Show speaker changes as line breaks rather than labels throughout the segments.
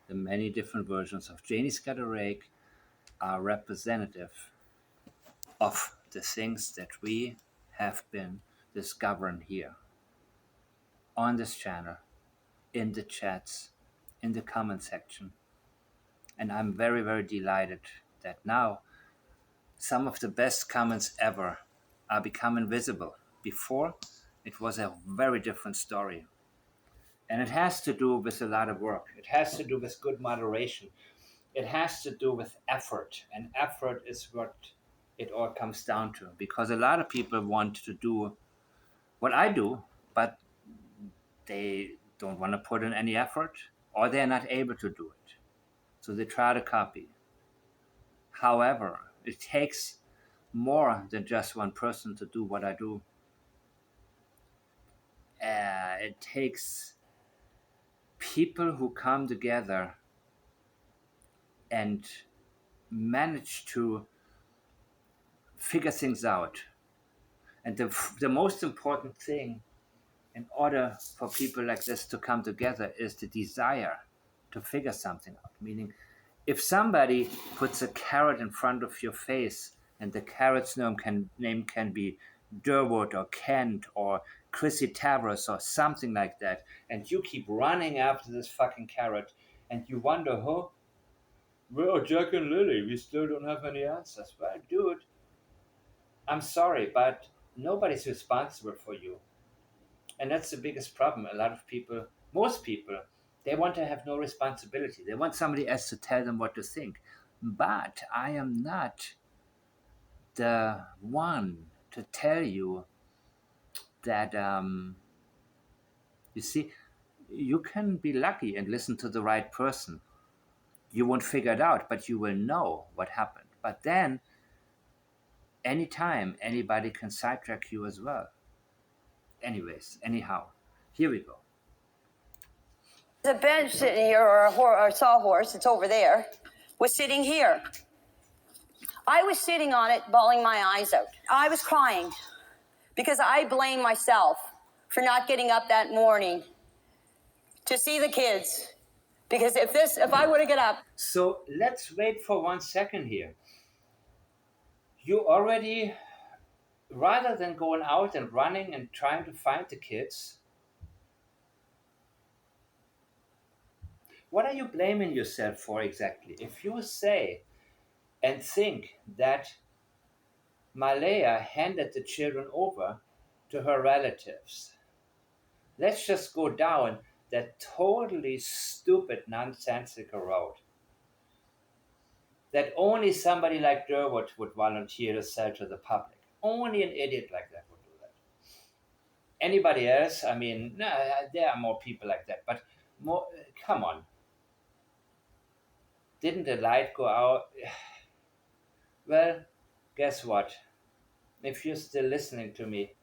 the many different versions of Janie Scudder Rake are representative of the things that we have been discovering here on this channel, in the chats, in the comment section. And I'm very, very delighted that now some of the best comments ever are becoming visible. Before, it was a very different story. And it has to do with a lot of work. It has to do with good moderation. It has to do with effort. And effort is what it all comes down to. Because a lot of people want to do what I do, but they don't want to put in any effort, or they're not able to do it. So they try to copy. However, it takes more than just one person to do what I do. It takes people who come together and manage to figure things out. And the most important thing in order for people like this to come together is the desire to figure something out. Meaning, if somebody puts a carrot in front of your face and the carrot's name can be Durwood or Kent or Chrissy Tavros or something like that, and you keep running after this fucking carrot and you wonder, oh, well, Jack and Lily, we still don't have any answers. Well, dude, I'm sorry, but nobody's responsible for you. And that's the biggest problem. A lot of people, most people, they want to have no responsibility. They want somebody else to tell them what to think. But I am not the one to tell you that, you see, you can be lucky and listen to the right person. You won't figure it out, but you will know what happened. But then, anytime, anybody can sidetrack you as well. Anyways, anyhow, here we go.
The bench sitting here, or a sawhorse, it's over there, was sitting here. I was sitting on it, bawling my eyes out. I was crying because I blame myself for not getting up that morning to see the kids. Because if I would have get up.
So let's wait for 1 second here. You already, rather than going out and running and trying to find the kids, what are you blaming yourself for exactly? If you say and think that Malaya handed the children over to her relatives, let's just go down that totally stupid, nonsensical road that only somebody like Durwood would volunteer to sell to the public. Only an idiot like that would do that. Anybody else? I mean, no, there are more people like that, but more. Come on. Didn't the light go out? Well, guess what? If you're still listening to me,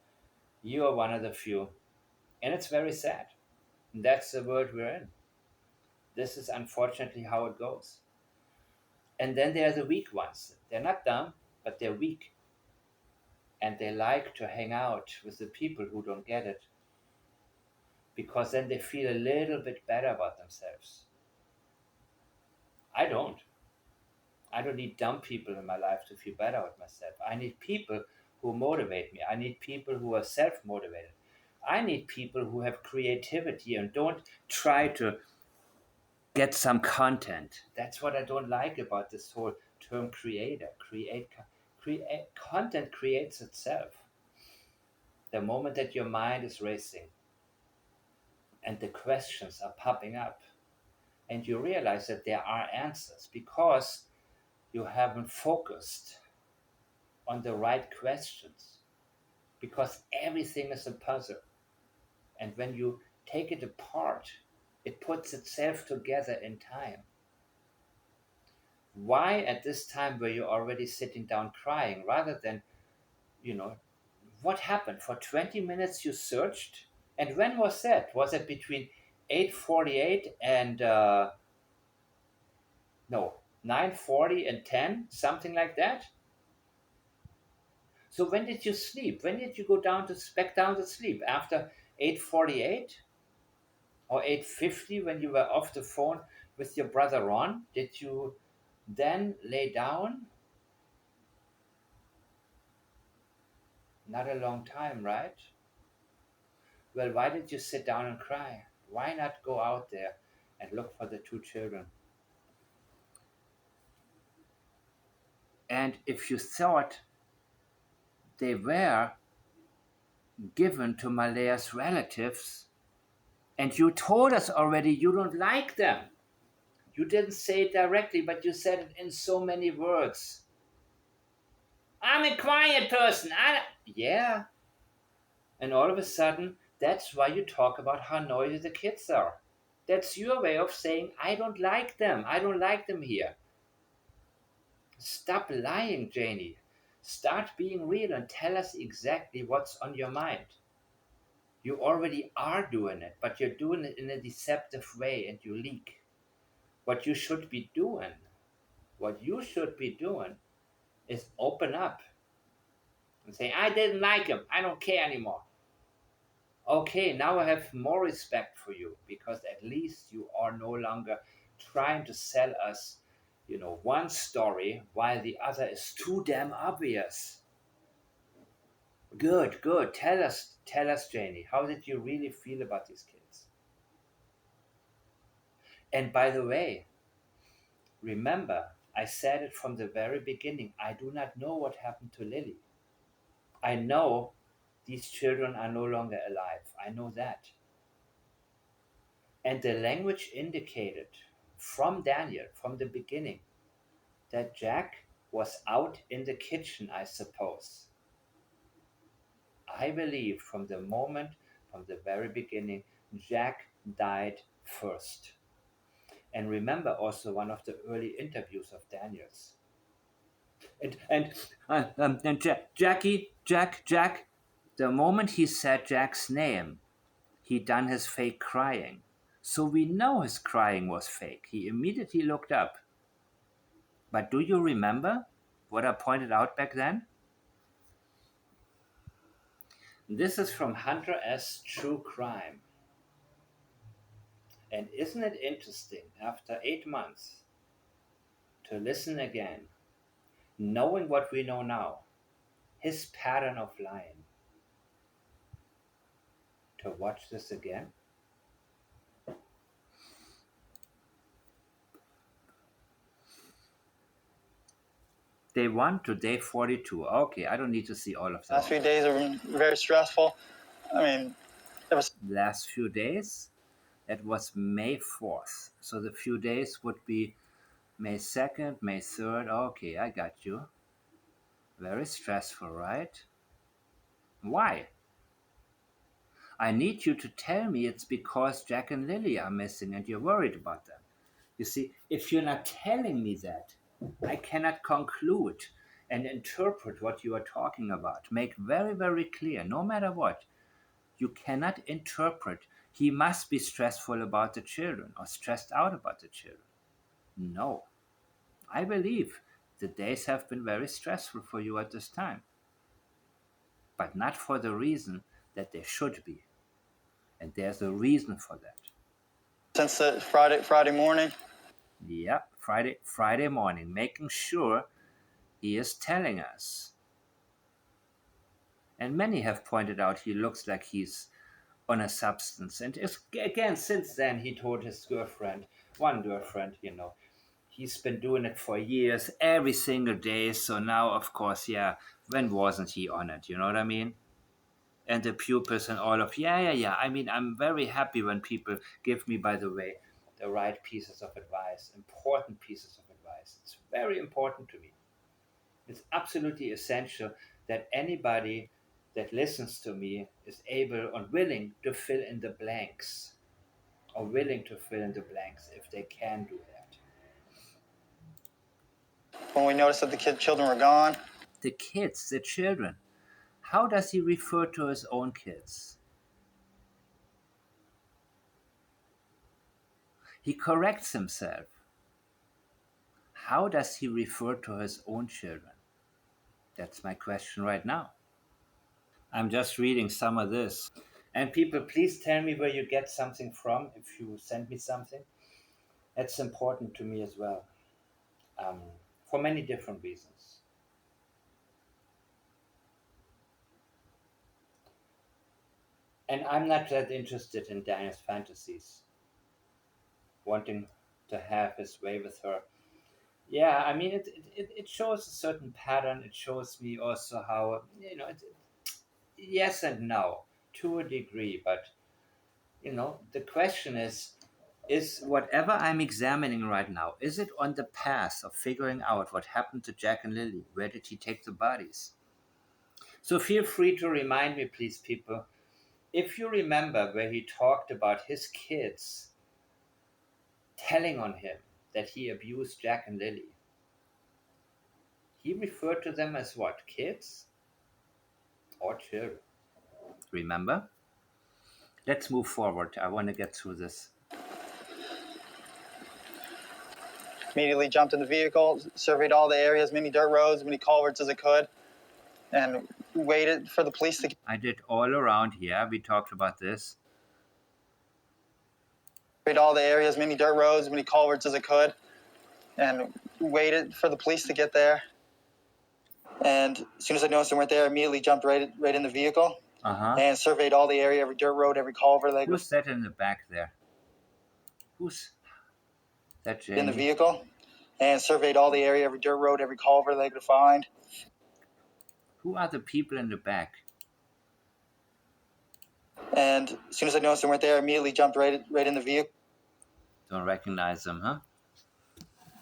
you are one of the few. And it's very sad. That's the world we're in. This is unfortunately how it goes. And then there are the weak ones. They're not dumb, but they're weak. And they like to hang out with the people who don't get it. Because then they feel a little bit better about themselves. I don't. I don't need dumb people in my life to feel better about myself. I need people who motivate me. I need people who are self-motivated. I need people who have creativity and don't try to get some content. That's what I don't like about this whole term creator. Content creates itself. The moment that your mind is racing and the questions are popping up and you realize that there are answers because you haven't focused on the right questions, because everything is a puzzle. And when you take it apart, it puts itself together in time. Why at this time were you already sitting down crying rather than, what happened? For 20 minutes you searched? And when was that? Was it between 8:48 and, 9:40 and 10? Something like that? So when did you sleep? When did you go back down to sleep? After 8:48 or 8:50 when you were off the phone with your brother Ron? Did you then lay down? Not a long time, right? Well, why did you sit down and cry? Why not go out there and look for the two children? And if you thought they were given to Malea's relatives, and you told us already you don't like them. You didn't say it directly, but you said it in so many words. I'm a quiet person. Yeah. And all of a sudden, that's why you talk about how noisy the kids are. That's your way of saying, I don't like them. I don't like them here. Stop lying, Janie. Start being real and tell us exactly what's on your mind. You already are doing it, but you're doing it in a deceptive way and you leak. What you should be doing is open up and say, I didn't like him. I don't care anymore. Okay, now I have more respect for you because at least you are no longer trying to sell us, one story while the other is too damn obvious. Good. Tell us, Janie, how did you really feel about these kids? And by the way, remember, I said it from the very beginning. I do not know what happened to Lily. I know these children are no longer alive. I know that. And the language indicated from Daniel, from the beginning, that Jack was out in the kitchen, I suppose. I believe from the very beginning, Jack died first. And remember also one of the early interviews of Daniel's. And Jack, the moment he said Jack's name, he done his fake crying. So we know his crying was fake. He immediately looked up. But do you remember what I pointed out back then? This is from Hunter S. True Crime. And isn't it interesting, after 8 months, to listen again, knowing what we know now, his pattern of lying, to watch this again? Day 1 to day 42. Okay, I don't need to see all of them.
Last few days are very stressful. I mean, it was
Last few days, it was May 4th. So the few days would be May 2nd, May 3rd. Okay, I got you. Very stressful, right? Why? I need you to tell me it's because Jack and Lily are missing and you're worried about them. You see, if you're not telling me that, I cannot conclude and interpret what you are talking about. Make very, very clear, no matter what, you cannot interpret he must be stressful about the children or stressed out about the children. No. I believe the days have been very stressful for you at this time, but not for the reason that they should be. And there's a reason for that.
Since Friday morning.
Yeah, Friday morning, making sure he is telling us. And many have pointed out he looks like he's on a substance. And again, since then, he told his one girlfriend, he's been doing it for years, every single day. So now, of course, yeah, when wasn't he on it? You know what I mean? And the pupils and all of, yeah. I mean, I'm very happy when people give me, by the way, the right pieces of advice, important pieces of advice. It's very important to me. It's absolutely essential that anybody that listens to me is able and willing to fill in the blanks, or willing to fill in the blanks if they can do that.
When we noticed that the children were gone.
The kids, the children. How does he refer to his own kids? He corrects himself. How does he refer to his own children? That's my question right now. I'm just reading some of this. And people, please tell me where you get something from if you send me something. That's important to me as well, for many different reasons. And I'm not that interested in Daniel's fantasies, wanting to have his way with her. Yeah, I mean, it shows a certain pattern. It shows me also how, yes and no, to a degree. But, the question is whatever I'm examining right now, is it on the path of figuring out what happened to Jack and Lily? Where did he take the bodies? So feel free to remind me, please, people, if you remember where he talked about his kids telling on him that he abused Jack and Lily. He referred to them as what? Kids or children? Remember? Let's move forward. I want to get through this.
Immediately jumped in the vehicle, surveyed all the areas, many dirt roads, many culverts as I could, and waited for the police to.
I did all around here. We talked about this.
Surveyed all the areas, many dirt roads, many culverts as I could, and waited for the police to get there. And as soon as I noticed they weren't there, I immediately jumped right in the vehicle and surveyed all the area, every dirt road, every culvert.
Who's that in the back there? Who's that, Jamie?
In the vehicle, and surveyed all the area, every dirt road, every culvert they could find.
Who are the people in the back?
And as soon as I noticed they weren't there, I immediately jumped right in the vehicle.
Don't recognize them, huh?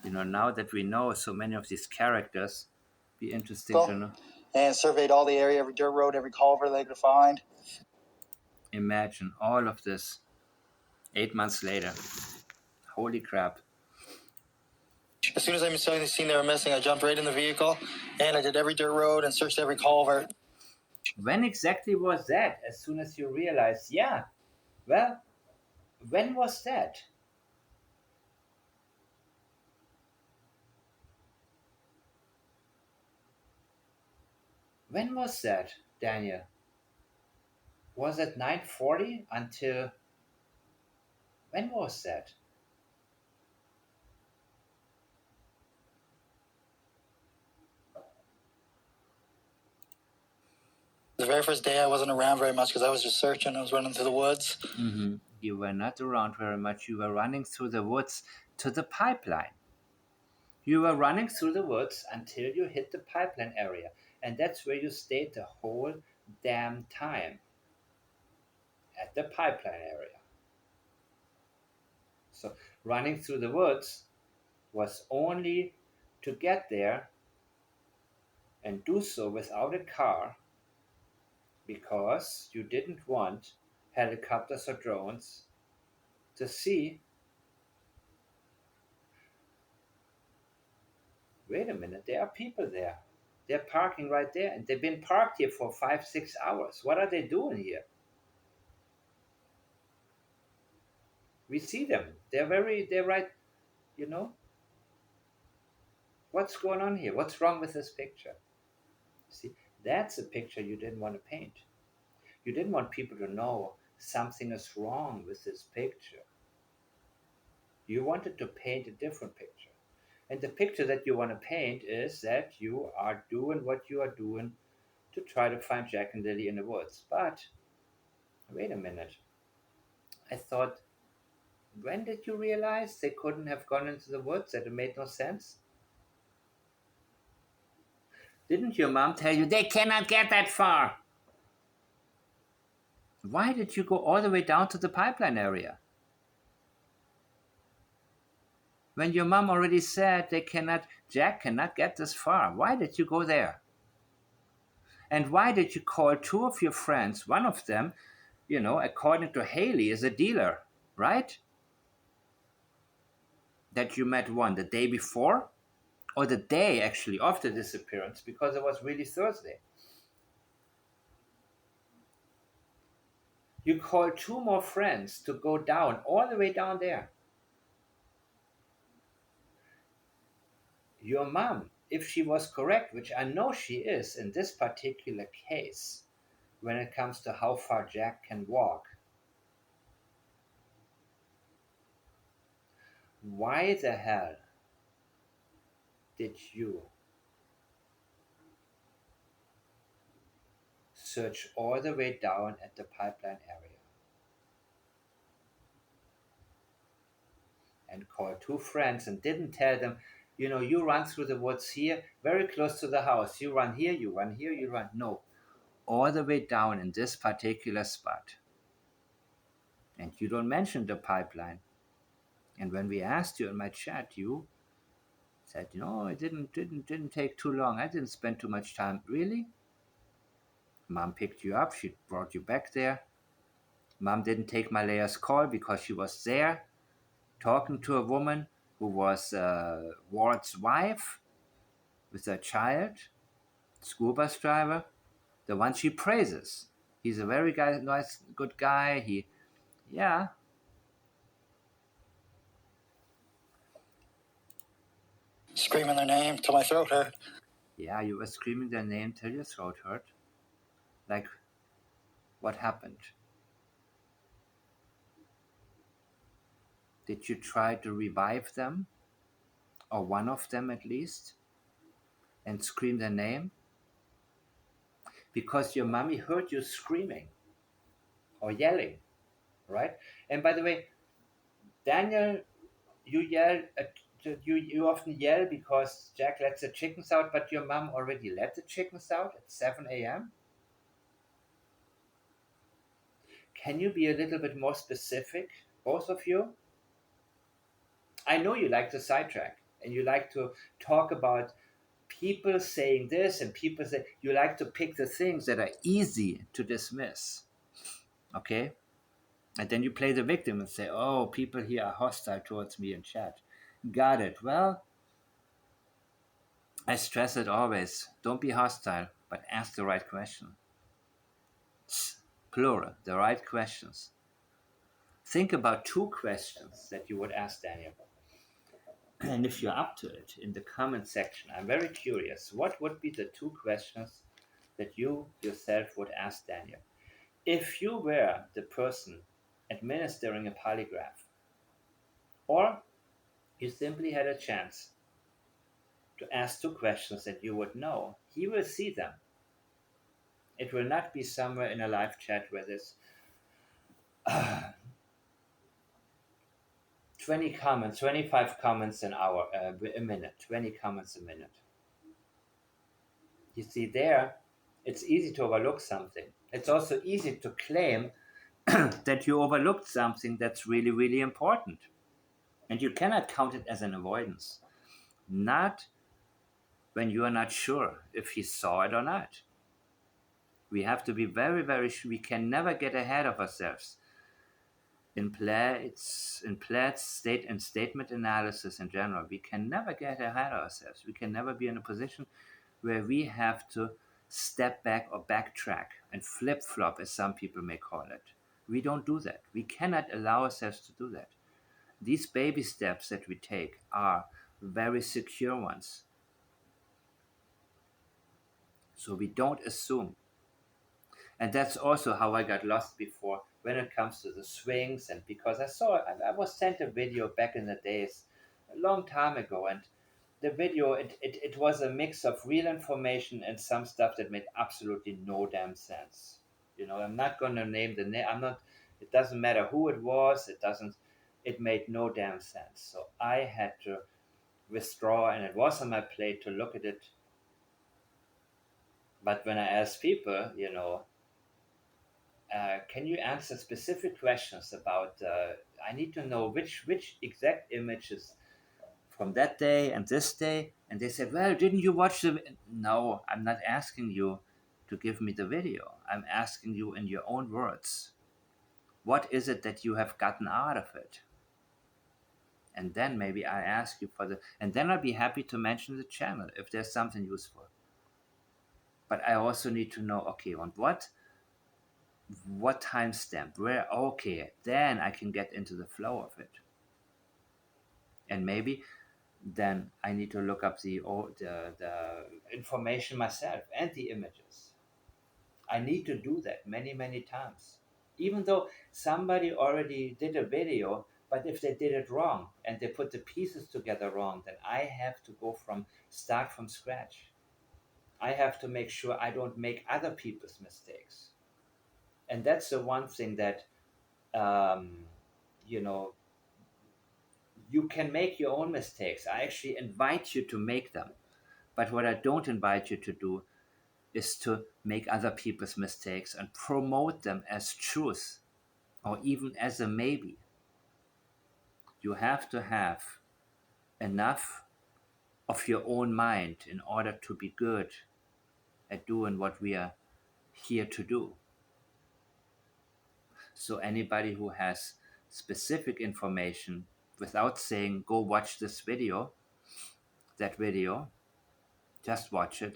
Now that we know so many of these characters, be interesting to know.
And surveyed all the area, every dirt road, every culvert they could find.
Imagine all of this 8 months later. Holy crap.
As soon as I saw the scene they were missing, I jumped right in the vehicle and I did every dirt road and searched every culvert.
When exactly was that? As soon as you realized, yeah, well, when was that? When was that, Daniel? Was it 9:40 until... When was that?
The very first day I wasn't around very much because I was just searching. I was running through the woods.
Mm-hmm. You were not around very much. You were running through the woods to the pipeline. You were running through the woods until you hit the pipeline area. And that's where you stayed the whole damn time. At the pipeline area. So running through the woods was only to get there and do so without a car because you didn't want helicopters or drones to see. Wait a minute, there are people there. They're parking right there and they've been parked here for 5-6 hours. What are they doing here? We see them. They're right, What's going on here? What's wrong with this picture? See, that's a picture you didn't want to paint. You didn't want people to know something is wrong with this picture. You wanted to paint a different picture. And the picture that you want to paint is that you are doing what you are doing to try to find Jack and Lily in the woods. But, wait a minute. I thought, when did you realize they couldn't have gone into the woods? That it made no sense? Didn't your mom tell you they cannot get that far? Why did you go all the way down to the pipeline area? When your mom already said Jack cannot get this far, why did you go there? And why did you call two of your friends? One of them, according to Haley, is a dealer, right? That you met the day before? Or the day, actually, of the disappearance, because it was really Thursday. You called two more friends to go down, all the way down there. Your mom, if she was correct, which I know she is in this particular case, when it comes to how far Jack can walk, Why the hell did you search all the way down at the pipeline area and call two friends and didn't tell them, you run through the woods here, very close to the house. You run here, you run here, you run. No, all the way down in this particular spot. And you don't mention the pipeline. And when we asked you in my chat, you said, it didn't take too long. I didn't spend too much time. Really? Mom picked you up. She brought you back there. Mom didn't take Malaya's call because she was there talking to a woman who was Ward's wife with a child, school bus driver, the one she praises. He's a very nice, good guy. Yeah.
Screaming their name till my throat hurt.
Yeah, you were screaming their name till your throat hurt. Like, what happened? Did you try to revive them? Or one of them at least? And scream their name? Because your mommy heard you screaming or yelling, right? And by the way, Daniel, you often yell because Jack lets the chickens out, but your mom already let the chickens out at 7 a.m. Can you be a little bit more specific, both of you? I know you like to sidetrack and you like to talk about people saying this and people say you like to pick the things that are easy to dismiss. Okay? And then you play the victim and say, oh, people here are hostile towards me in chat. Got it. Well, I stress it always. Don't be hostile, but ask the right question. Plural, the right questions. Think about 2 questions that you would ask Daniel. And if you're up to it, in the comment section, I'm very curious. What would be the 2 questions that you yourself would ask Daniel? If you were the person administering a polygraph, or you simply had a chance to ask 2 questions that you would know, he will see them. It will not be somewhere in a live chat where there's 20 comments, 25 comments a minute, 20 comments a minute. You see there, it's easy to overlook something. It's also easy to claim that you overlooked something that's really, really important. And you cannot count it as an avoidance. Not when you are not sure if he saw it or not. We have to be very, very sure. We can never get ahead of ourselves. In Plaid's state and statement analysis in general, we can never get ahead of ourselves. We can never be in a position where we have to step back or backtrack and flip-flop, as some people may call it. We don't do that. We cannot allow ourselves to do that. These baby steps that we take are very secure ones. So we don't assume. And that's also how I got lost before when it comes to the swings. And because I was sent a video back in the days, a long time ago, and the video, it was a mix of real information and some stuff that made absolutely no damn sense. I'm not going to name the name. It doesn't matter who it was. It made no damn sense. So I had to withdraw, and it was on my plate to look at it. But when I asked people, can you answer specific questions about, I need to know which exact images from that day and this day. And they said, well, didn't you watch No, I'm not asking you to give me the video. I'm asking you in your own words. What is it that you have gotten out of it? And then maybe I ask you and then I'll be happy to mention the channel if there's something useful. But I also need to know, okay, on what timestamp, where, okay, then I can get into the flow of it. And maybe then I need to look up the information myself and the images. I need to do that many, many times. Even though somebody already did a video, But if they did it wrong and they put the pieces together wrong, then I have to start from scratch. I have to make sure I don't make other people's mistakes. And that's the one thing that, um, you know, you can make your own mistakes. I actually invite you to make them. But what I don't invite you to do is to make other people's mistakes and promote them as truth or even as a maybe. You have to have enough of your own mind in order to be good at doing what we are here to do. So, anybody who has specific information without saying, go watch this video, that video, just watch it.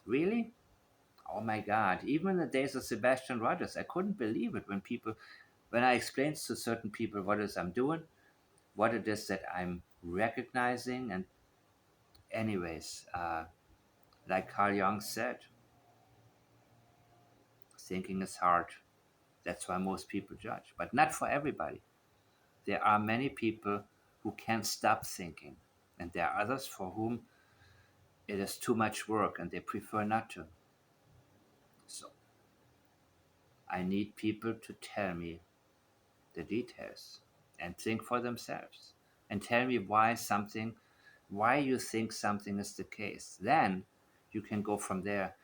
Really? Oh my God. Even in the days of Sebastian Rogers, I couldn't believe it when I explained to certain people what it is I'm doing, what it is that I'm recognizing. And, anyways, like Carl Jung said, thinking is hard. That's why most people judge, but not for everybody. There are many people who can't stop thinking, and there are others for whom it is too much work and they prefer not to. So I need people to tell me the details and think for themselves and tell me why you think something is the case. Then you can go from there.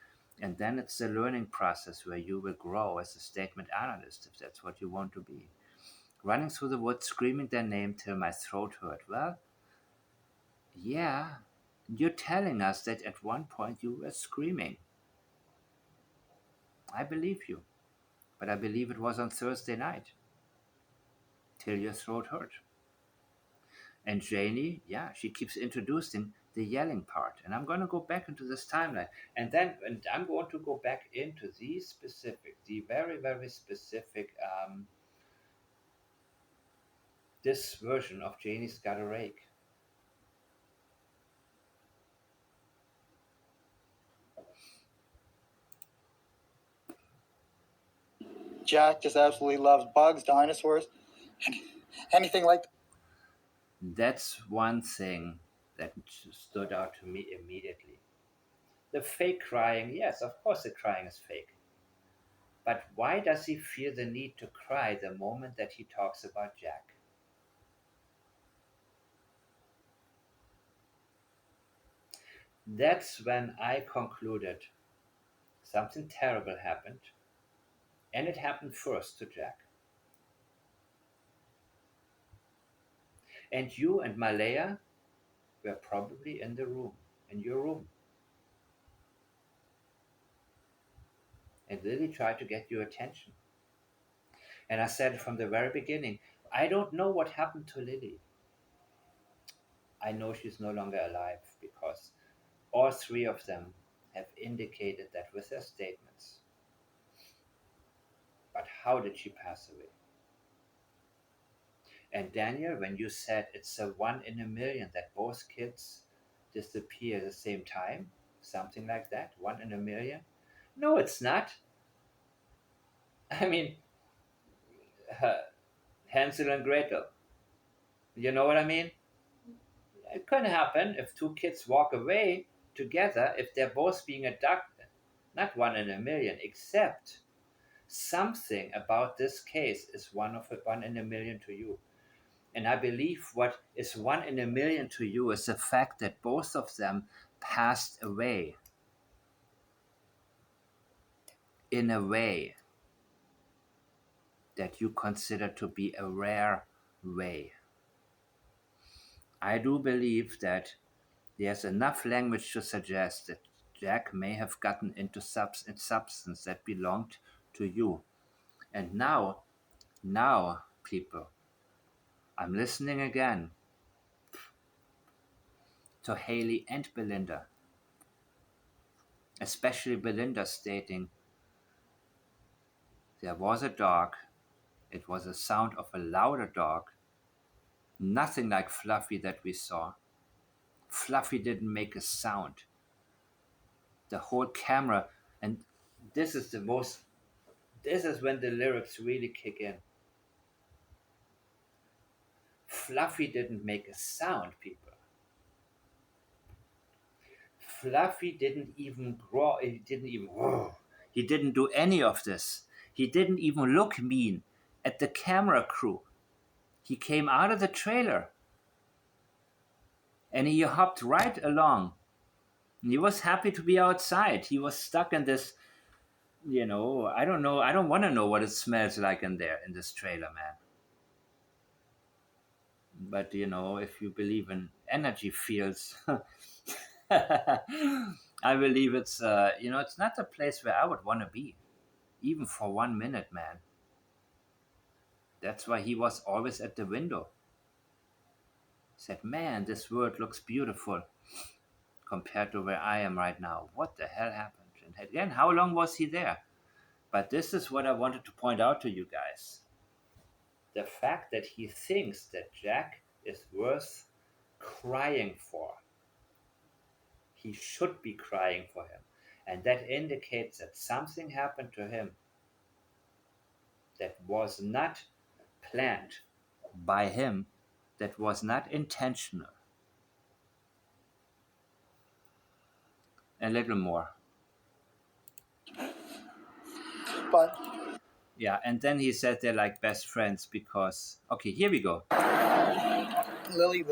And then it's a learning process where you will grow as a statement analyst if that's what you want to be. Running through the woods, screaming their name till my throat hurt. Well, yeah, you're telling us that at one point you were screaming. I believe you, but I believe it was on Thursday night till your throat hurt. And Janie, yeah, she keeps introducing the yelling part. And I'm going to go back into this timeline. And I'm going to go back into the very, very specific, this version of Janie's Got a Rake.
Jack just absolutely loves bugs, dinosaurs, anything like that.
That's one thing that stood out to me immediately. The fake crying, yes, of course the crying is fake. But why does he feel the need to cry the moment that he talks about Jack? That's when I concluded something terrible happened, and it happened first to Jack. And you and Malaya were probably in your room. And Lily tried to get your attention. And I said from the very beginning, I don't know what happened to Lily. I know she's no longer alive because all three of them have indicated that with their statements. But how did she pass away? And Daniel, when you said it's a 1 in a million that both kids disappear at the same time, something like that, 1 in a million? No, it's not. I mean, Hansel and Gretel. You know what I mean? It can happen if two kids walk away together if they're both being abducted. Not 1 in a million, except something about this case is 1 in a million to you. And I believe what is 1 in a million to you is the fact that both of them passed away in a way that you consider to be a rare way. I do believe that there's enough language to suggest that Jack may have gotten into substance that belonged to you. And now, people, I'm listening again to Haley and Belinda, especially Belinda stating, there was a dog, it was the sound of a louder dog, nothing like Fluffy that we saw. Fluffy didn't make a sound. The whole camera, and this is when the lyrics really kick in. Fluffy didn't make a sound, people. Fluffy didn't even grow. He didn't even. He didn't do any of this. He didn't even look mean at the camera crew. He came out of the trailer and he hopped right along. He was happy to be outside. He was stuck in this, I don't know. I don't want to know what it smells like in there, in this trailer, man. But, if you believe in energy fields, I believe it's, it's not a place where I would want to be, even for 1 minute, man. That's why he was always at the window. Said, man, this world looks beautiful compared to where I am right now. What the hell happened? And again, how long was he there? But this is what I wanted to point out to you guys. The fact that he thinks that Jack is worth crying for. He should be crying for him. And that indicates that something happened to him that was not planned by him, that was not intentional. A little more.
But
yeah, and then he said they're like best friends because, okay, here we go.
Lily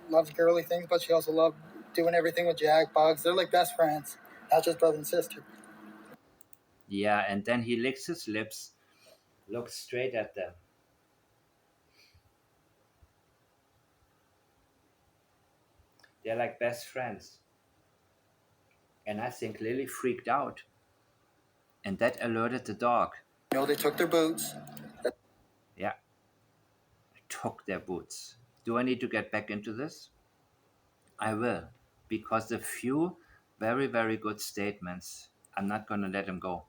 loves girly things, but she also loved doing everything with Jack, Bugs. They're like best friends, not just brother and sister.
Yeah, and then he licks his lips, looks straight at them. They're like best friends. And I think Lily freaked out. And that alerted the dog.
They took their boots.
Yeah. They took their boots. Do I need to get back into this? I will. Because the few very, very good statements, I'm not going to let him go.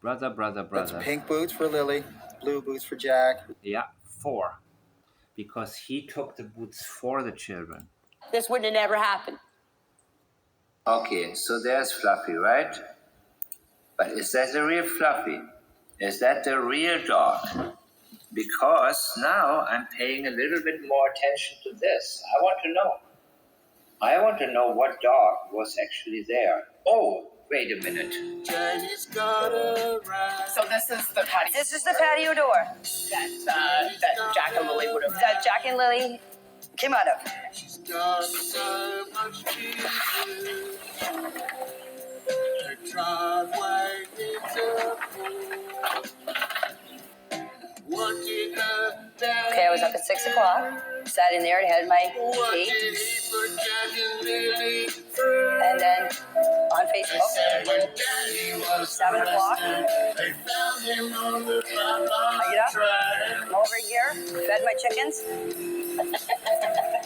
Brother.
That's pink boots for Lily, blue boots for Jack.
Yeah, 4. Because he took the boots for the children.
This wouldn't have never happened.
Okay, so there's Fluffy, right? But is that the real Fluffy? Is that the real dog? Because now I'm paying a little bit more attention to this. I want to know what dog was actually there. Oh, wait a minute.
So this is the patio.
This is the patio door
that Jack and Lily would have.
that Jack and Lily came out of.
She's got so much to do. Her driveway needs a pool. What did her dad
Okay, I was up at 6 o'clock, sat in there and had my
What
tea,
did he put Jack and Lily through?
and then on
They said
Facebook,
when Daddy was
7 o'clock,
arrested, they found him on the
I get up,
track
I'm over here, fed my chickens.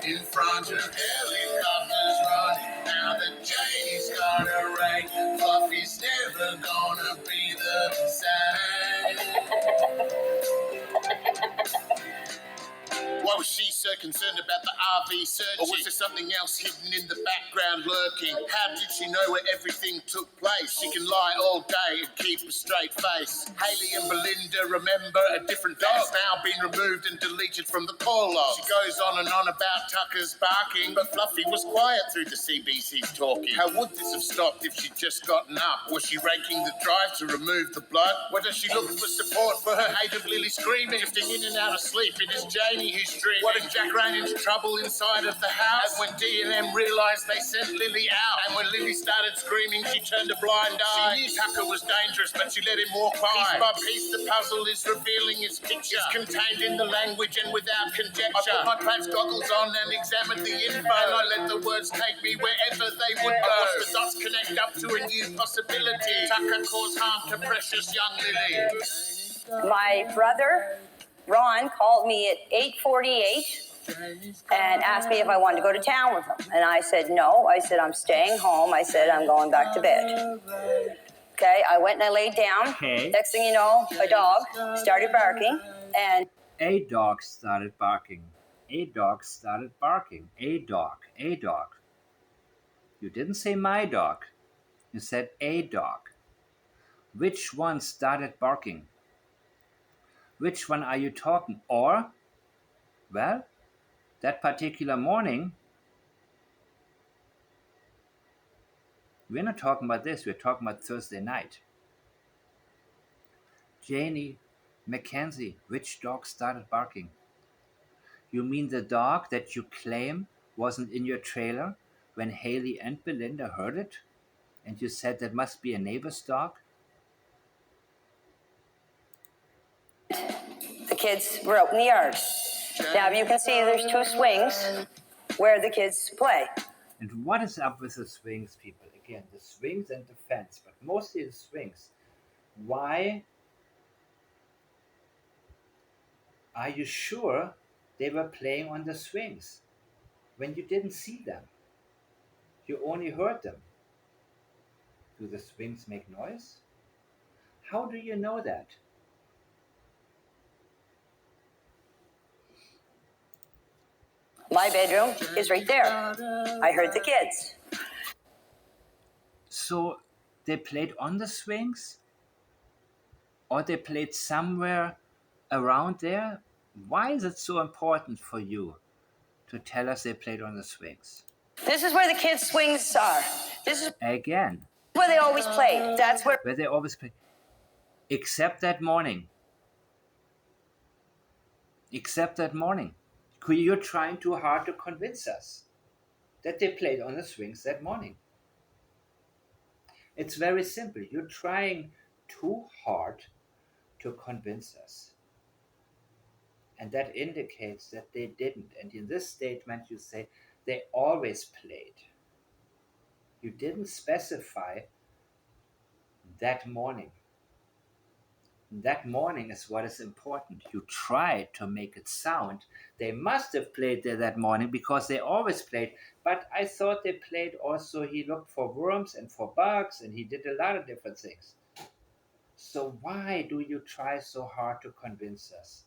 in front of helicopters running. Now that Janie's got a rake, Fluffy's never gonna be the same. Why was she so concerned about the RV searching? Or was there something else hidden in the background lurking? How did she know where everything took place? She can lie all day and keep a straight face. Haley and Belinda remember a different dog. That's now been removed and deleted from the call log. She goes on and on about Tucker's barking, but Fluffy was quiet through the CBC's talking. How would this have stopped if she'd just gotten up? Was she raking the drive to remove the blood? Or does she look for support for her hate of Lily screaming? Drifting in and out of sleep, it is Janie who's dreaming. What if Jack ran into trouble inside of the house? And when D&M realised they sent Lily out, and when Lily started screaming, she turned a blind eye. She knew Tucker was dangerous, but she let him walk by. Piece by piece, the puzzle is revealing its picture. It's contained in the language and without conjecture. I put my Platts goggles on and examined the info, and I let the words take me wherever they would go. I watched the dots connect up to a new possibility. Tucker caused harm to precious young Lily.
My brother, Ron, called me at 8:48 and asked me if I wanted to go to town with him. And I said no. I said I'm staying home. I said I'm going back to bed. Okay, I went and I laid down.
Okay.
Next thing you know, a dog started barking, and
A dog started barking. A dog started barking. A dog. A dog. You didn't say my dog. You said a dog. Which one started barking? Which one are you talking? Or, well, that particular morning, we're not talking about this, we're talking about Thursday night. Janie, Mackenzie, which dog started barking? You mean the dog that you claim wasn't in your trailer when Haley and Belinda heard it? And you said that must be a neighbor's dog?
The kids were out in the yard. Now you can see there's two swings where the kids play.
And what is up with the swings, people? Again, the swings and the fence, but mostly the swings. Why are you sure they were playing on the swings when you didn't see them? You only heard them. Do the swings make noise? How do you know that?
My bedroom is right there. I heard the kids.
So they played on the swings? Or they played somewhere around there? Why is it so important for you to tell us they played on the swings?
This is where the kids' swings are. This is
Again,
where they always play. That's where
they always play. Except that morning. Except that morning. You're trying too hard to convince us that they played on the swings that morning. It's very simple. You're trying too hard to convince us. And that indicates that they didn't. And in this statement, you say they always played. You didn't specify that morning. That morning is what is important. You tried to make it sound. They must have played there that morning because they always played. But I thought they played also, he looked for worms and for bugs and he did a lot of different things. So why do you try so hard to convince us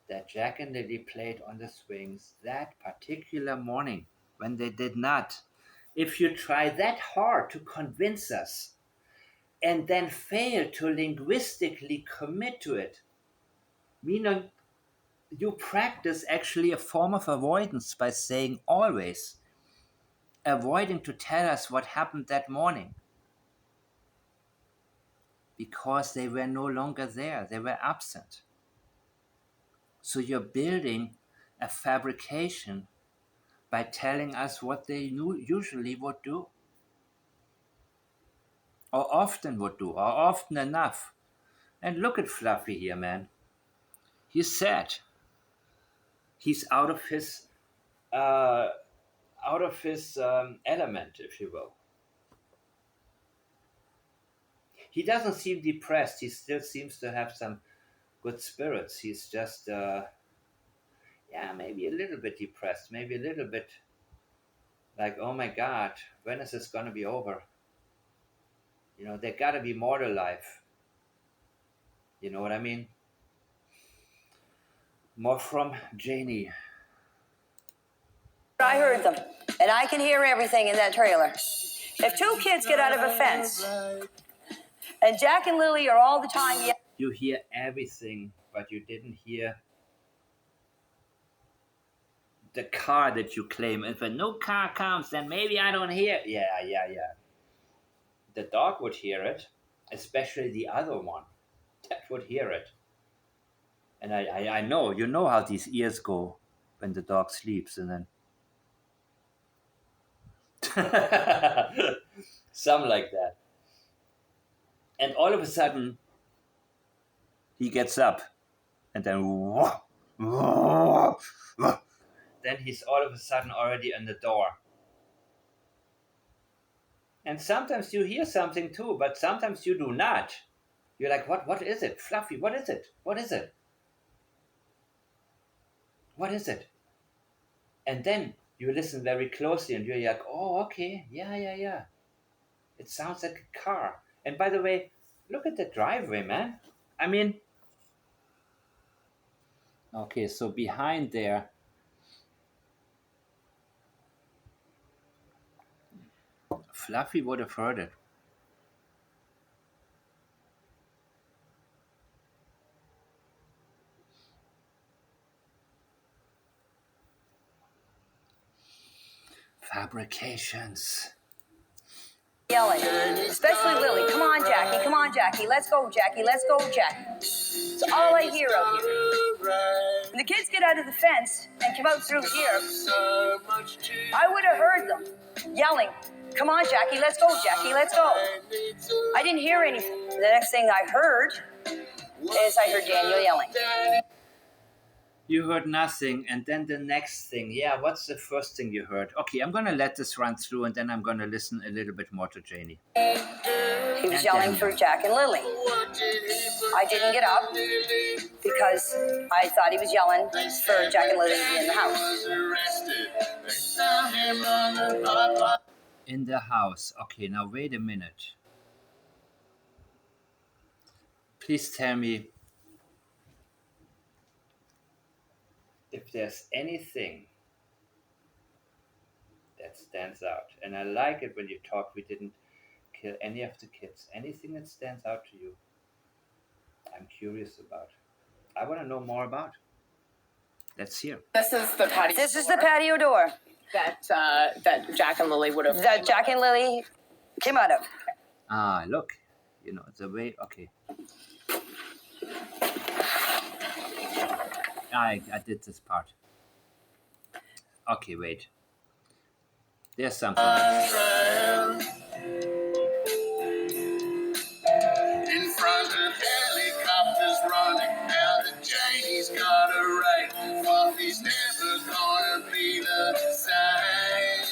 that Jack and Lily played on the swings that particular morning when they did not? If you try that hard to convince us and then fail to linguistically commit to it, meaning you practice actually a form of avoidance by saying always, avoiding to tell us what happened that morning because they were no longer there, they were absent. So you're building a fabrication by telling us what they usually would do, or often would do, or often enough. And look at Fluffy here, man. He's sad. He's out of his element, if you will. He doesn't seem depressed. He still seems to have some good spirits. He's just, maybe a little bit depressed. Maybe a little bit like, oh my God, when is this going to be over? You know, there got to be more to life. You know what I mean? More from Janie.
I heard them. And I can hear everything in that trailer. If two kids get out of a fence, and Jack and Lily are all the time...
You hear everything, but you didn't hear the car that you claim. If a no car comes, then maybe I don't hear. Yeah. The dog would hear it, especially the other one. That would hear it. And I know, you know how these ears go when the dog sleeps, and then something like that. And all of a sudden, he gets up, and then he's all of a sudden already in the door. And sometimes you hear something too, but sometimes you do not. You're like, what is it? Fluffy, what is it? What is it? What is it? And then you listen very closely and you're like, oh, okay, yeah. It sounds like a car. And by the way, look at the driveway, man. I mean, okay, so behind there, Fluffy would have heard it. Fabrications.
Yelling, especially Lily. Come on, Jackie. Come on, Jackie. Let's go, Jackie. Let's go, Jackie. It's all I hear out here. When the kids get out of the fence and come out through here, I would have heard them yelling, come on, Jackie. Let's go, Jackie. Let's go. I didn't hear anything. The next thing I heard is I heard Daniel yelling.
You heard nothing, and then the next thing. Yeah, what's the first thing you heard? Okay, I'm gonna let this run through, and then I'm gonna listen a little bit more to Janie.
He was yelling for Jack and Lily. I didn't get up because I thought he was yelling for Jack and Lily to be in the house.
In the house. Okay, now wait a minute. Please tell me if there's anything that stands out. And I like it when you talk, we didn't kill any of the kids. Anything that stands out to you, I'm curious about. I want to know more about. Let's hear.
This is the patio.
This is the patio door
that Jack and Lily would have.
that Jack and Lily came out of.
Ah, look. You know, the way, okay. I did this part. Okay, wait. There's something else.
In front of helicopters running, now that Janie's got a right. Fluffy's never gonna be the same.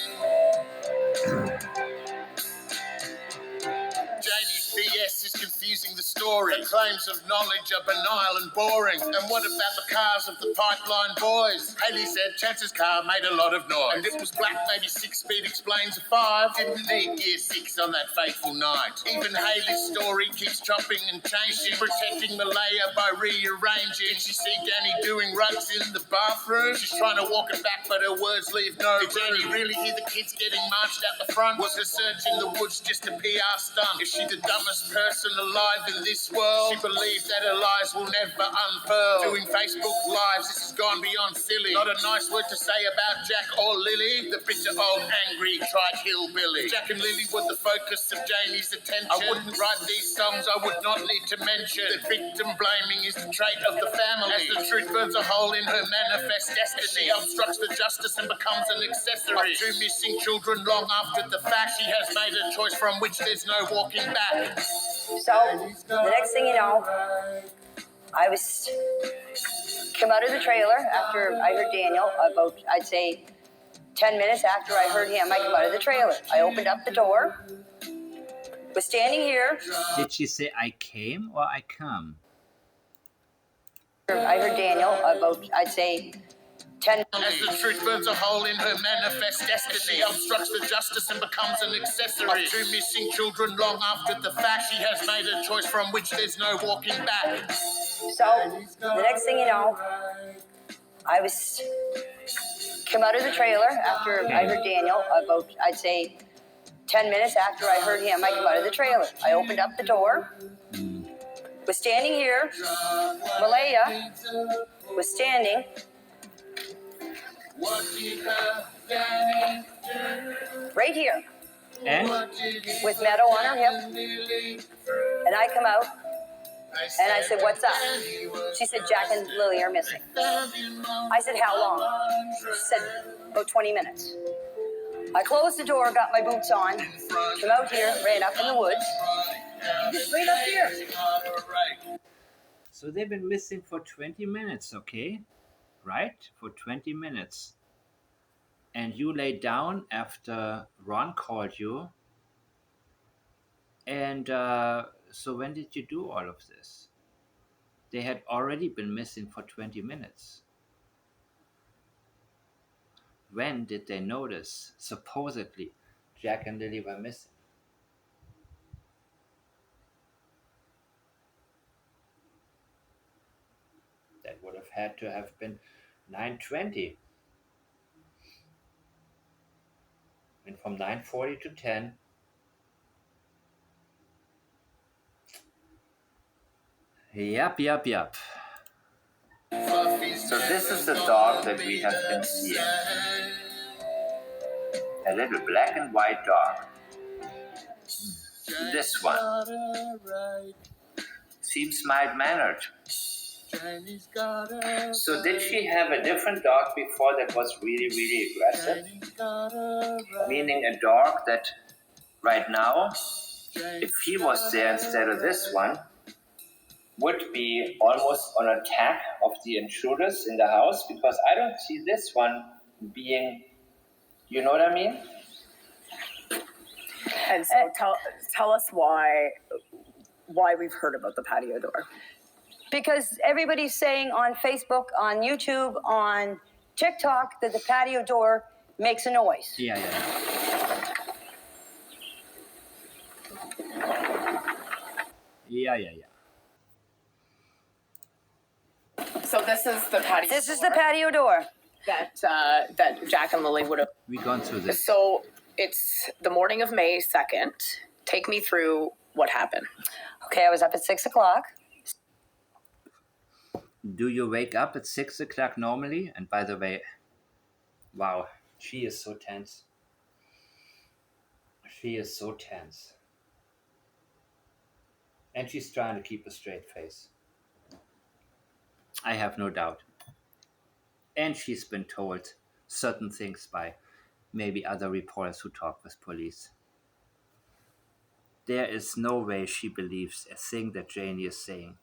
Janie's BS is confusing the story. Her claims of knowledge are banal and boring. And what about the cars of the pipeline boys? Haley said Chance's car made a lot of noise. And it was black, maybe 6 speed explains a 5. Didn't need gear 6 on that fateful night. Even Haley's story keeps chopping and changing. Protecting Malaya by rearranging. Did she see Danny doing rugs in the bathroom? She's trying to walk it back, but her words leave no room. Did Danny really hear the kids getting marched out the front? Was her search in the woods just a PR stunt? Is she the dumbest person alive in this world? She believes that her lies will never unfurl. Doing Facebook lives, this has gone beyond silly. Not a nice word to say about Jack or Lily. The bitter old angry trite hillbilly. Jack and Lily were the focus of Janie's attention. I wouldn't write these songs, I would not need to mention that victim blaming is the trait of the family. As the truth burns a hole in her manifest destiny, she obstructs the justice and becomes an accessory of 2 missing children long after the fact. She has made a choice from which there's no walking back.
So the next thing you know, I was come out of the trailer after I heard Daniel. About, I'd say, 10 minutes after I heard him, I come out of the trailer. I opened up the door, was standing here.
Did she say I came or I come?
I heard Daniel about, I'd say, 10.
As the truth burns a hole in her manifest destiny, she obstructs the justice and becomes an accessory of 2 missing children long after the fact. She has made a choice from which there's no walking back.
So the next thing you know, I was come out of the trailer after I heard Daniel. About, I'd say, 10 minutes after I heard him, I come out of the trailer. I opened up the door, was standing here. Malaya was standing. Right here.
And?
With Meadow on her hip. And I come out and I said, what's up? She said, Jack and Lily are missing. I said, how long? She said, about 20 minutes. I closed the door, got my boots on, came out here, ran up in the woods. Right up here.
So they've been missing for 20 minutes, okay? Right? For 20 minutes. And you lay down after Ron called you. And so when did you do all of this? They had already been missing for 20 minutes. When did they notice, supposedly, Jack and Lily were missing? That would have had to have been 9:20. And from 9:40 to 10. Yup. So this is the dog that we have been seeing. A little black and white dog. This one seems mild-mannered. So did she have a different dog before that was really, really aggressive? Meaning a dog that right now, if he was there instead of this one, would be almost on attack of the intruders in the house, because I don't see this one being, you know what I mean?
And so tell us why we've heard about the patio door.
Because everybody's saying on Facebook, on YouTube, on TikTok that the patio door makes a noise.
Yeah.
So this is the patio.
This is the patio door.
that Jack and Lily would have.
We've gone through this.
So it's the morning of May 2nd. Take me through what happened.
Okay, I was up at 6 o'clock.
Do you wake up at 6 o'clock normally? And by the way, wow, she is so tense. She is so tense. And she's trying to keep a straight face. I have no doubt. And she's been told certain things by maybe other reporters who talk with police. There is no way she believes a thing that Janie is saying.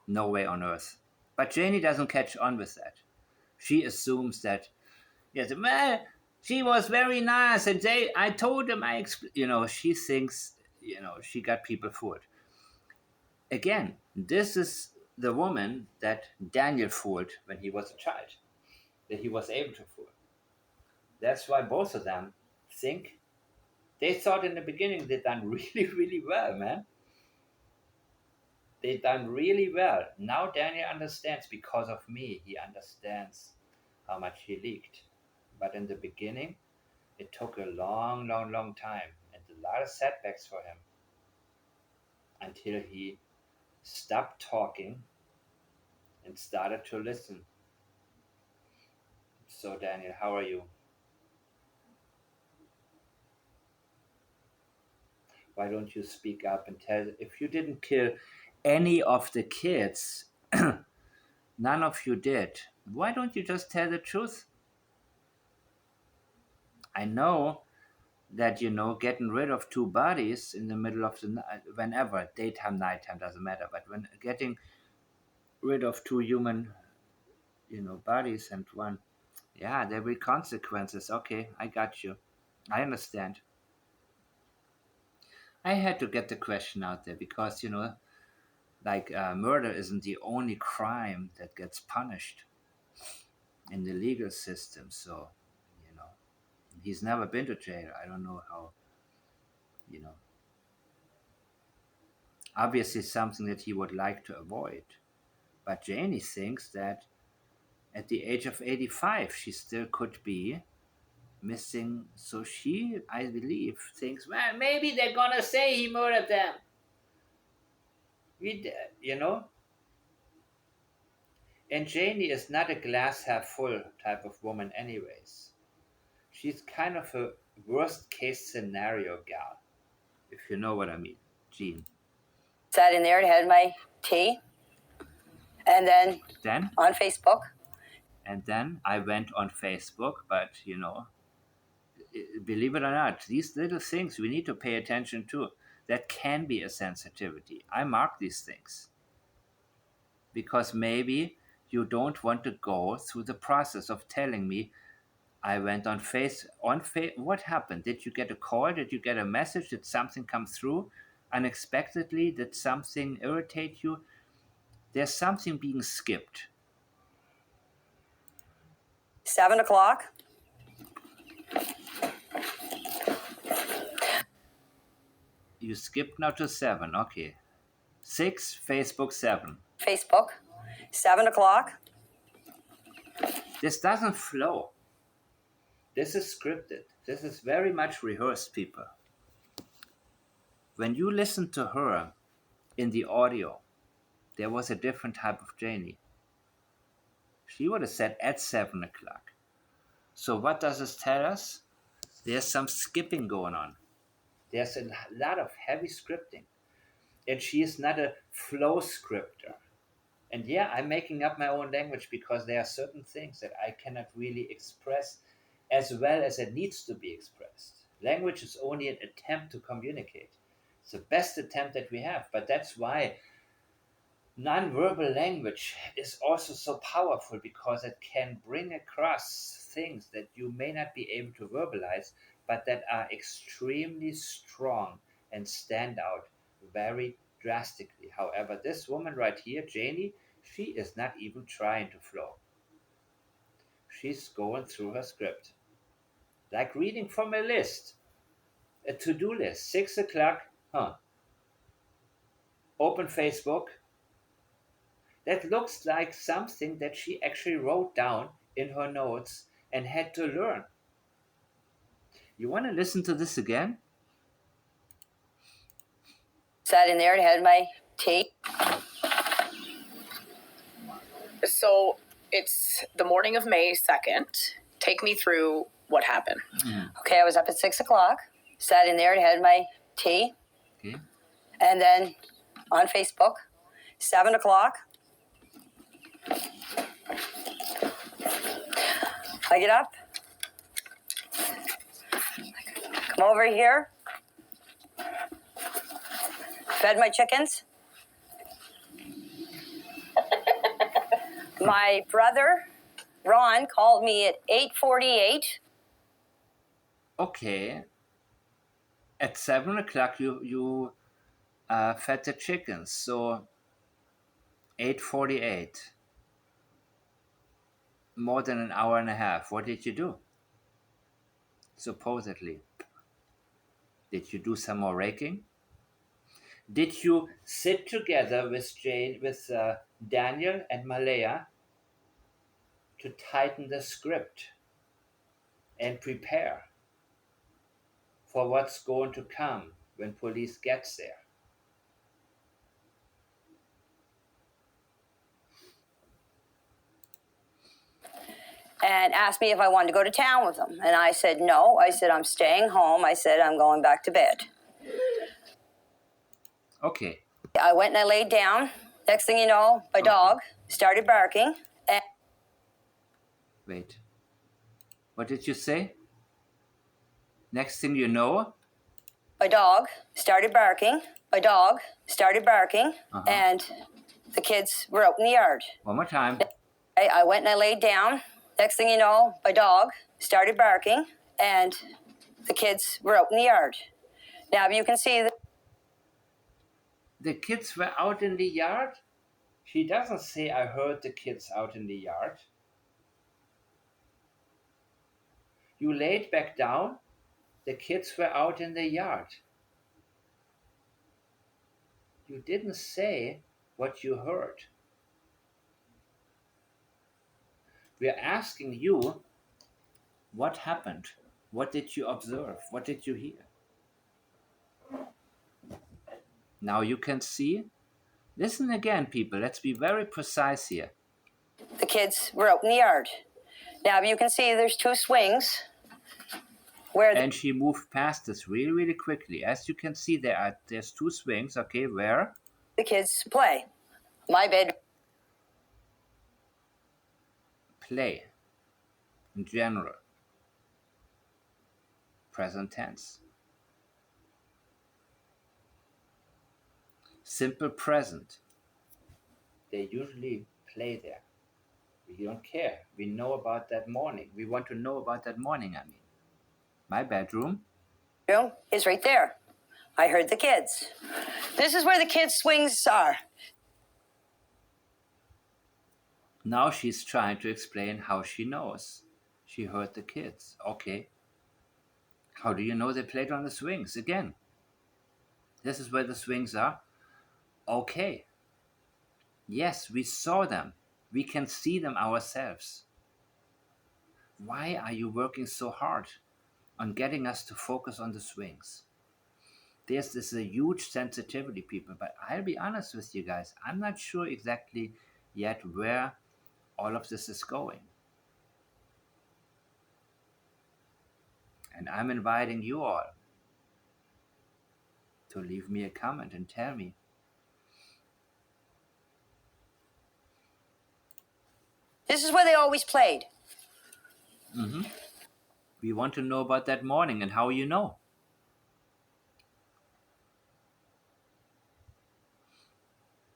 No way on earth. But Janie doesn't catch on with that. She assumes that, yes, well, she was very nice, and I told them, she thinks, she got people fooled. Again, this is the woman that Daniel fooled when he was a child, that he was able to fool. That's why both of them think, they thought in the beginning they'd done really, really well, man. They've done really well. Now Daniel understands, because of me, he understands how much he leaked. But in the beginning, it took a long, long, long time and a lot of setbacks for him until he stopped talking and started to listen. So Daniel, how are you? Why don't you speak up and tell, if you didn't kill any of the kids, none of you did, why don't you just tell the truth? I know that, getting rid of two bodies in the middle of the night, whenever, daytime, nighttime, doesn't matter, but when getting rid of two human, bodies and one, yeah, there will be consequences. Okay, I got you. I understand. I had to get the question out there because, murder isn't the only crime that gets punished in the legal system. So, he's never been to jail. I don't know how, obviously something that he would like to avoid. But Janie thinks that at the age of 85, she still could be missing. So she, I believe, thinks, well, maybe they're going to say he murdered them. And Janie is not a glass half full type of woman anyways. She's kind of a worst case scenario gal, if you know what I mean, Jean.
Sat in there and had my tea. And then on Facebook.
And then I went on Facebook, but, believe it or not, these little things we need to pay attention to. That can be a sensitivity. I mark these things. Because maybe you don't want to go through the process of telling me, I went on what happened? Did you get a call? Did you get a message? Did something come through unexpectedly? Did something irritate you? There's something being skipped.
7 o'clock.
You skipped now to 7, okay. 6, Facebook 7.
Facebook, 7 o'clock.
This doesn't flow. This is scripted. This is very much rehearsed, people. When you listen to her in the audio, there was a different type of Janie. She would have said at 7 o'clock. So what does this tell us? There's some skipping going on. There's a lot of heavy scripting. And she is not a flow scripter. And yeah, I'm making up my own language because there are certain things that I cannot really express as well as it needs to be expressed. Language is only an attempt to communicate. It's the best attempt that we have. But that's why nonverbal language is also so powerful, because it can bring across things that you may not be able to verbalize, but that are extremely strong and stand out very drastically. However, this woman right here, Janie, she is not even trying to flow. She's going through her script, like reading from a list, a to-do list. 6 o'clock, open Facebook. That looks like something that she actually wrote down in her notes and had to learn. You want to listen to this again?
Sat in there and had my tea.
So it's the morning of May 2nd. Take me through what happened.
Okay, I was up at 6 o'clock, sat in there and had my tea.
Okay.
And then on Facebook, 7 o'clock, I get up, come over here, fed my chickens. My brother, Ron, called me at 8:48.
Okay. At 7 o'clock, you fed the chickens. So 8:48. More than an hour and a half. What did you do? Supposedly. Did you do some more raking? Did you sit together with Daniel and Malaya to tighten the script and prepare for what's going to come when police gets there?
And asked me if I wanted to go to town with them. And I said no. I said I'm staying home. I said I'm going back to bed.
Okay.
I went and I laid down. Next thing you know, my dog started barking. And
Wait. What did you say? Next thing you know?
my dog started barking. My dog started barking. And the kids were out in the yard.
One more time.
I went and I laid down. Next thing you know, my dog started barking. And the kids were out in the yard. Now you can see that.
The kids were out in the yard? She doesn't say I heard the kids out in the yard. You laid back down. The kids were out in the yard. You didn't say what you heard. We're asking you what happened. What did you observe? What did you hear? Now you can see. Listen again, people. Let's be very precise here.
The kids were out in the yard. Now you can see there's two swings where
And she moved past this really, really quickly. As you can see, there's two swings. Okay, where?
the kids play. My bed.
Play. In general. Present tense. Simple present. They usually play there. We don't care. We know about that morning. We want to know about that morning, I mean. My bedroom.
Room is right there. I heard the kids. This is where the kids' swings are.
Now she's trying to explain how she knows. She heard the kids. Okay. How do you know they played on the swings? Again. This is where the swings are. Okay. Yes, we saw them. We can see them ourselves. Why are you working so hard on getting us to focus on the swings? This is a huge sensitivity, people, but I'll be honest with you guys. I'm not sure exactly yet where all of this is going. And I'm inviting you all to leave me a comment and tell me.
This is where they always played.
We want to know about that morning and how you know.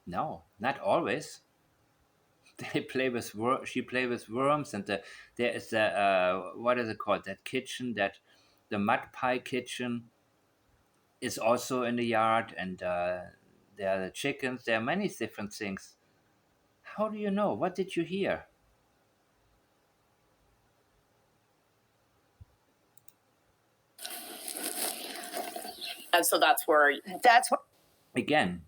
No, not always. They play with she play with worms, and there is the what is it called? That kitchen, that the mud pie kitchen, is also in the yard, and there are the chickens. There are many different things. How do you know? What did you hear?
And so that's where
That's what.
Again,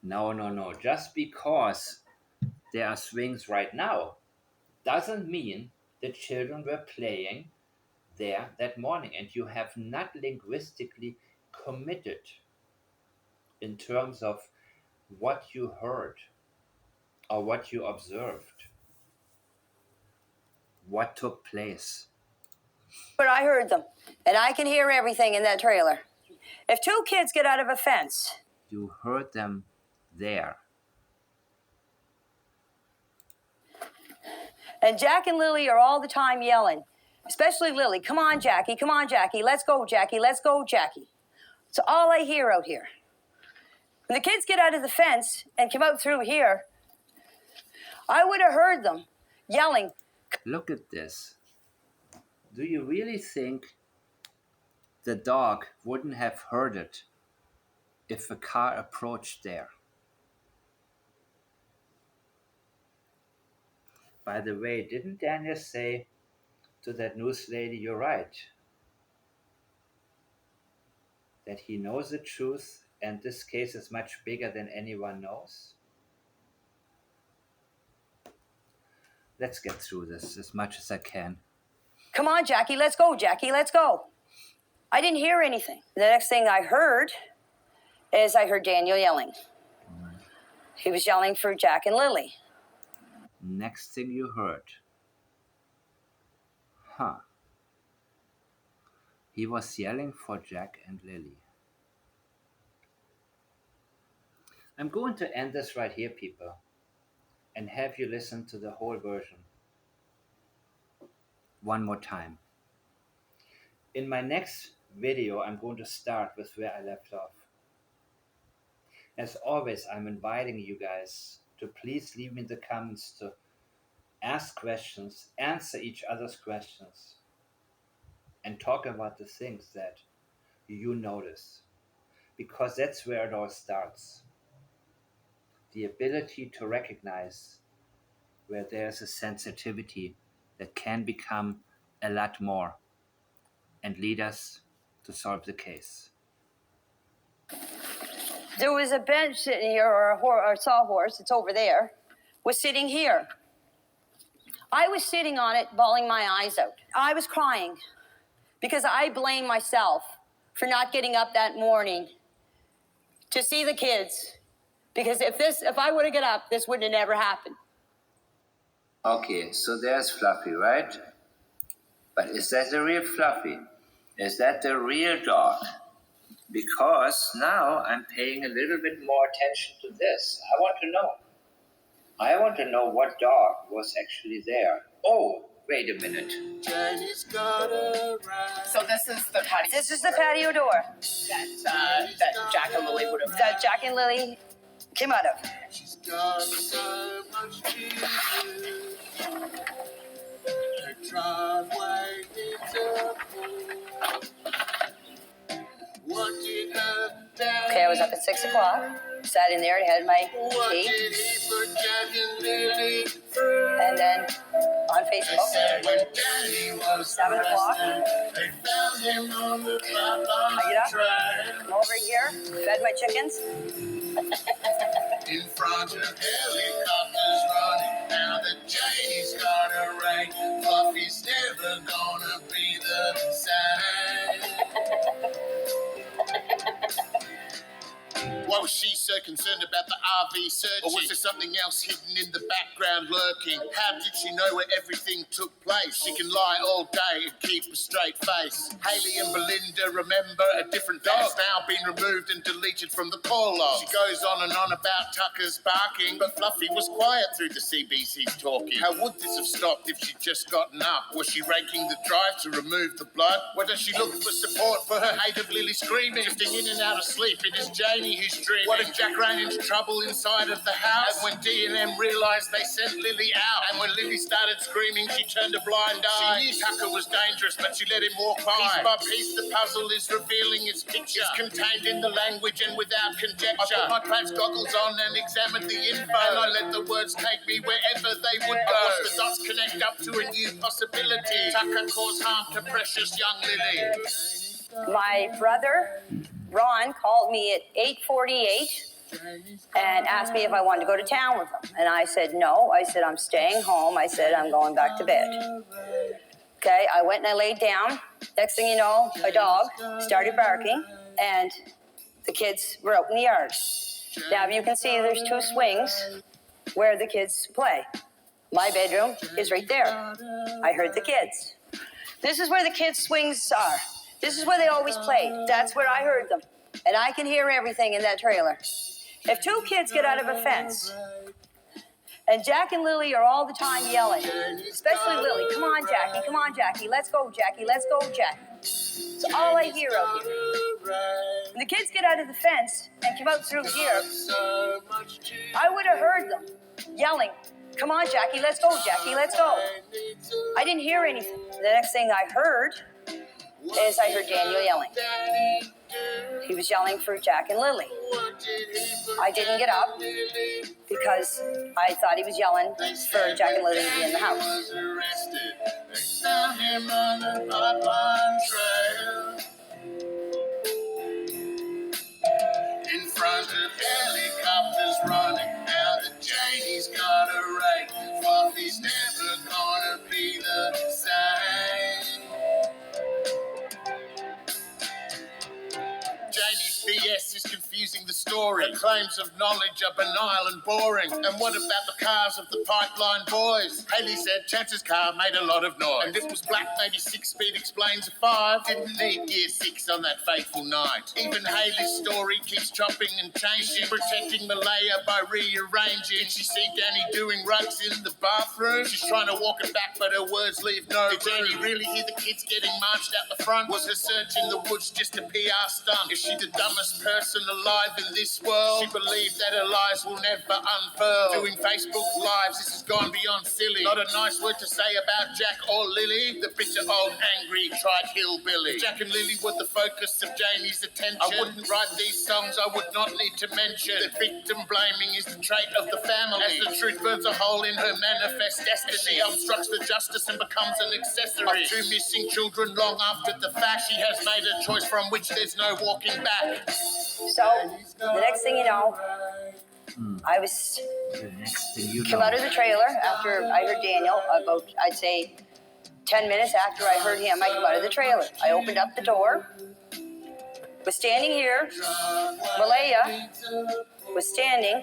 No. Just because there are swings right now doesn't mean the children were playing there that morning, and you have not linguistically committed in terms of what you heard or what you observed, what took place.
But I heard them, and I can hear everything in that trailer. If two kids get out of a fence,
You heard them there.
and Jack and Lily are all the time yelling, especially Lily, come on, Jackie, let's go, Jackie, let's go, Jackie. It's all I hear out here. When the kids get out of the fence and come out through here, I would have heard them yelling.
Look at this. Do you really think the dog wouldn't have heard it if a car approached there? By the way, didn't Daniel say to that news lady, you're right, that he knows the truth and this case is much bigger than anyone knows? Let's get through this as much as I can.
Come on, Jackie, let's go, Jackie, let's go. I didn't hear anything. The next thing I heard is I heard Daniel yelling. He was yelling for Jack and Lily.
Next thing you heard. He was yelling for Jack and Lily. I'm going to end this right here, people, and have you listen to the whole version one more time. In my next video, I'm going to start with where I left off. As always, I'm inviting you guys to please leave me in the comments to ask questions, answer each other's questions, and talk about the things that you notice. Because that's where it all starts. The ability to recognize where there's a sensitivity that can become a lot more and lead us to solve the case.
There was a bench sitting here, or a sawhorse, it's over there, was sitting here. I was sitting on it, bawling my eyes out. I was crying because I blame myself for not getting up that morning to see the kids. Because if I would have got up, this would have never happened.
Okay, so there's Fluffy, right? But is that the real Fluffy? Is that the real dog? Because now I'm paying a little bit more attention to this. I want to know what dog was actually there. Oh, wait a minute.
So this is the patio.
This is the patio door
that Jack and Lily would have.
that Jack and Lily came out of. Okay, I was up at 6 o'clock, sat in there and had my tea. And then on Facebook, 7 o'clock, I get up, come over here, fed my chickens.
In front of helicopters running, now that Janie's got a ring, Fluffy's never gonna be the same. What Was she so concerned about the RV searching? Or was there something else hidden in the background lurking? How did she know where everything took place? She can lie all day and keep a straight face. Haley and Belinda remember a different dog. It's now been removed and deleted from the call log. She goes on and on about Tucker's barking, but Fluffy was quiet through the CBC's talking. How would this have stopped if she'd just gotten up? Was she raking the drive to remove the blood? Or does she look for support for her hate of Lily screaming? Drifting in and out of sleep, it is Janie who's dreaming. What if Jack ran into trouble inside of the house? And when D&M realised they sent Lily out, and when Lily started screaming, she turned a blind eye. She knew Tucker was dangerous, but she let him walk by. Piece by piece, the puzzle is revealing its picture. It's contained in the language and without conjecture. I put my Clarence goggles on and examined the info, and I let the words take me wherever they would go. I watched the dots connect up to a new possibility. Tucker caused harm to precious young Lily.
My brother, Ron, called me at 8:48 and asked me if I wanted to go to town with him. And I said, no. I said, I'm staying home. I said, I'm going back to bed. Okay, I went and I laid down. Next thing you know, a dog started barking, and the kids were out in the yard. Now, you can see there's two swings where the kids play. My bedroom is right there. I heard the kids. This is where the kids' swings are. This is where they always play. That's where I heard them. And I can hear everything in that trailer. If two kids get out of a fence, and Jack and Lily are all the time yelling, especially Lily, come on, Jackie, let's go, Jackie, let's go, Jackie. It's all I hear out here. When the kids get out of the fence and come out through here, I would have heard them yelling, come on, Jackie, let's go, I didn't hear anything. The next thing I heard is I heard Daniel yelling. He was yelling for Jack and Lily. I didn't get up because I thought he was yelling for Jack and Lily to be in the house.
In front of helicopters running, now that Janie's got a rate, Fluffy's never gonna be the same. Janie's BS is confusing the story. Her claims of knowledge are banal and boring. And what about the cars of the Pipeline Boys? Haley said Chance's car made a lot of noise. And it was black, maybe 6 speed explains a 5. Didn't need gear 6 on that fateful night. Even Haley's story keeps chopping and changing. Protecting Malaya by rearranging. Did she see Danny doing rugs in the bathroom? She's trying to walk it back, but her words leave no room. Did Danny really hear the kids getting marched out the front? Was her search in the woods just a PR stunt? Is she the dumbest person alive in this world? She believed that her lies will never unfurl. Doing Facebook Lives, this has gone beyond silly. Not a nice word to say about Jack or Lily, the bitter old angry trite hillbilly. If Jack and Lily were the focus of Janie's attention, I wouldn't write these songs, I would not need to mention that victim blaming is the trait of the family. As the truth burns a hole in her manifest destiny, she obstructs the justice and becomes an accessory of 2 missing children long after the fact. She has made a choice from which there's no walking back.
So, the next thing you know, I was come out of the trailer after I heard Daniel, about, I'd say, 10 minutes after I heard him, I came out of the trailer. I opened up the door, was standing here, Malaya was standing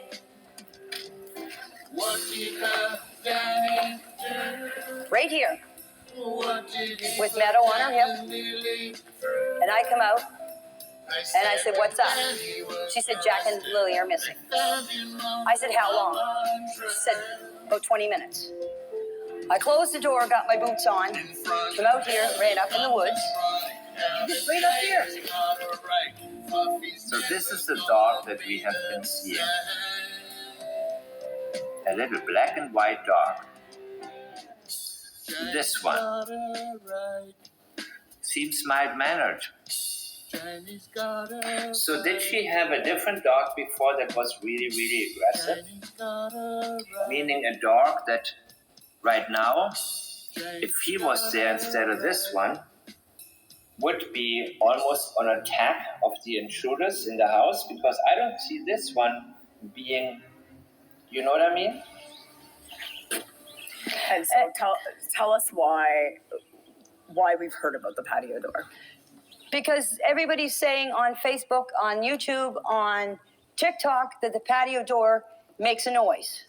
right here with Meadow on her hip, and I come out and I said, what's up? She said, Jack and Lily are missing. I said, how long? She said, about 20 minutes. I closed the door, got my boots on, came out here, ran up in the woods. Just right up here.
So this is the dog that we have been seeing. A little black and white dog. This one seems mild-mannered. So did she have a different dog before that was really, really aggressive? Meaning a dog that right now, if he was there instead of this one, would be almost on attack of the intruders in the house, because I don't see this one being, you know what I mean?
And so tell us why we've heard about the patio door.
Because everybody's saying on Facebook, on YouTube, on TikTok that the patio door makes a noise.